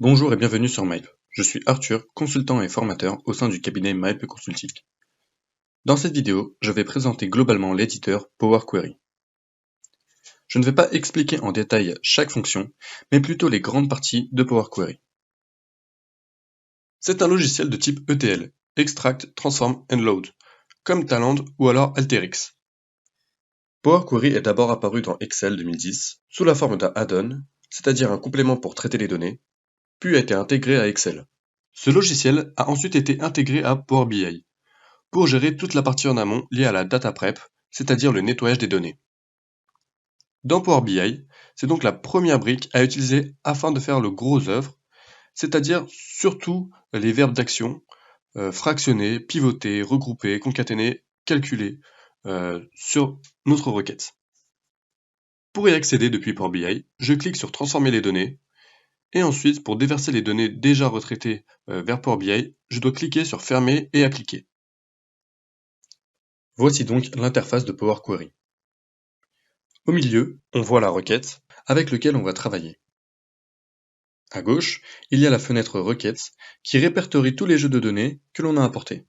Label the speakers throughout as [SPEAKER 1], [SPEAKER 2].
[SPEAKER 1] Bonjour et bienvenue sur Mype. Je suis Arthur, consultant et formateur au sein du cabinet Mype Consulting. Dans cette vidéo, je vais présenter globalement l'éditeur Power Query. Je ne vais pas expliquer en détail chaque fonction, mais plutôt les grandes parties de Power Query. C'est un logiciel de type ETL, Extract, Transform and Load, comme Talend ou alors Alteryx. Power Query est d'abord apparu dans Excel 2010 sous la forme d'un add-on, c'est-à-dire un complément pour traiter les données, puis a été intégré à Excel. Ce logiciel a ensuite été intégré à Power BI, pour gérer toute la partie en amont liée à la data prep, c'est-à-dire le nettoyage des données. Dans Power BI, c'est donc la première brique à utiliser afin de faire le gros œuvre, c'est-à-dire surtout les verbes d'action, fractionner, pivoter, regrouper, concaténer, calculer sur notre requête. Pour y accéder depuis Power BI, je clique sur Transformer les données, et ensuite pour déverser les données déjà retraitées vers Power BI, je dois cliquer sur Fermer et Appliquer. Voici donc l'interface de Power Query. Au milieu, on voit la requête avec laquelle on va travailler. À gauche, il y a la fenêtre Requêtes qui répertorie tous les jeux de données que l'on a importés.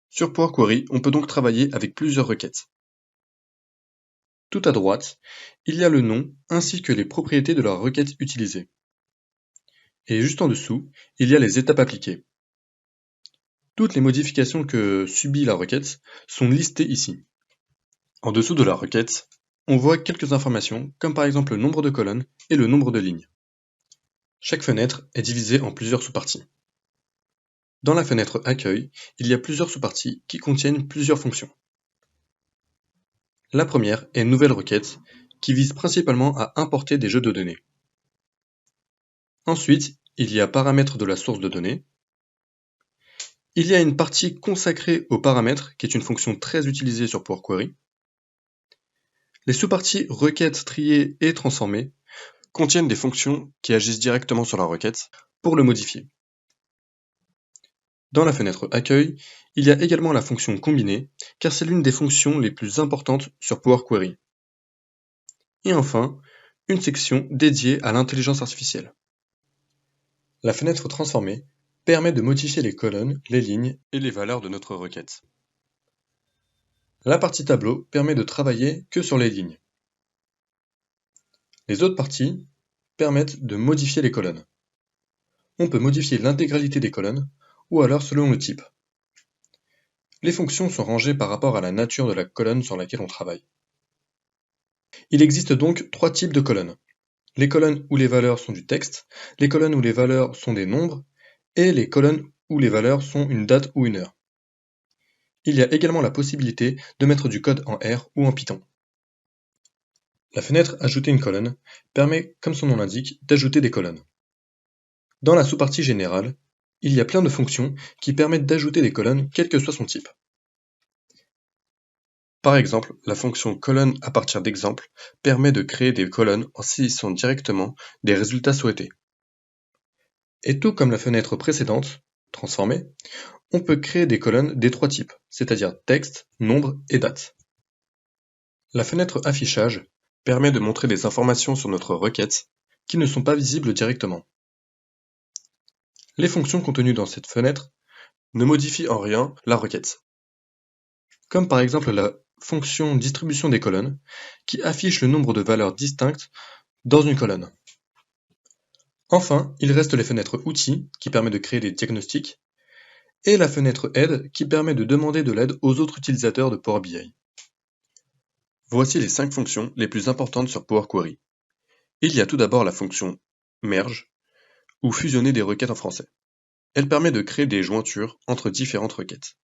[SPEAKER 1] Sur Power Query, on peut donc travailler avec plusieurs requêtes. Tout à droite, il y a le nom ainsi que les propriétés de la requête utilisée. Et juste en dessous, il y a les étapes appliquées. Toutes les modifications que subit la requête sont listées ici. En dessous de la requête, on voit quelques informations comme par exemple le nombre de colonnes et le nombre de lignes. Chaque fenêtre est divisée en plusieurs sous-parties. Dans la fenêtre Accueil, il y a plusieurs sous-parties qui contiennent plusieurs fonctions. La première est Nouvelle requête, qui vise principalement à importer des jeux de données. Ensuite, il y a Paramètres de la source de données. Il y a une partie consacrée aux paramètres, qui est une fonction très utilisée sur Power Query. Les sous-parties Requêtes, Trier et Transformer contiennent des fonctions qui agissent directement sur la requête pour le modifier. Dans la fenêtre Accueil, il y a également la fonction Combiner, car c'est l'une des fonctions les plus importantes sur Power Query. Et enfin, une section dédiée à l'intelligence artificielle. La fenêtre Transformer permet de modifier les colonnes, les lignes et les valeurs de notre requête. La partie Tableau permet de travailler que sur les lignes. Les autres parties permettent de modifier les colonnes. On peut modifier l'intégralité des colonnes, ou alors selon le type. Les fonctions sont rangées par rapport à la nature de la colonne sur laquelle on travaille. Il existe donc trois types de colonnes. Les colonnes où les valeurs sont du texte, les colonnes où les valeurs sont des nombres, et les colonnes où les valeurs sont une date ou une heure. Il y a également la possibilité de mettre du code en R ou en Python. La fenêtre Ajouter une colonne permet, comme son nom l'indique, d'ajouter des colonnes. Dans la sous-partie générale, il y a plein de fonctions qui permettent d'ajouter des colonnes quel que soit son type. Par exemple, la fonction colonne à partir d'exemples permet de créer des colonnes en saisissant directement des résultats souhaités. Et tout comme la fenêtre précédente, transformer, on peut créer des colonnes des trois types, c'est-à-dire texte, nombre et date. La fenêtre affichage permet de montrer des informations sur notre requête qui ne sont pas visibles directement. Les fonctions contenues dans cette fenêtre ne modifient en rien la requête. Comme par exemple la fonction distribution des colonnes qui affiche le nombre de valeurs distinctes dans une colonne. Enfin, il reste les fenêtres outils qui permet de créer des diagnostics et la fenêtre aide qui permet de demander de l'aide aux autres utilisateurs de Power BI. Voici les 5 fonctions les plus importantes sur Power Query. Il y a tout d'abord la fonction merge ou fusionner des requêtes en français. Elle permet de créer des jointures entre différentes requêtes.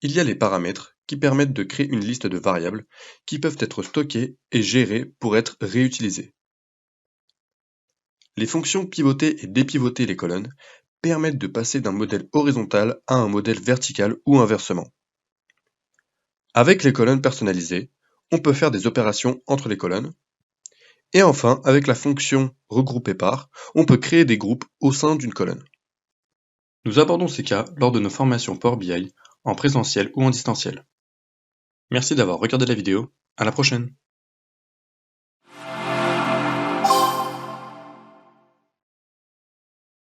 [SPEAKER 1] Il y a les paramètres qui permettent de créer une liste de variables qui peuvent être stockées et gérées pour être réutilisées. Les fonctions pivoter et dépivoter les colonnes permettent de passer d'un modèle horizontal à un modèle vertical ou inversement. Avec les colonnes personnalisées, on peut faire des opérations entre les colonnes. Et enfin, avec la fonction regrouper par, on peut créer des groupes au sein d'une colonne. Nous abordons ces cas lors de nos formations Power BI en présentiel ou en distanciel. Merci d'avoir regardé la vidéo, à la prochaine.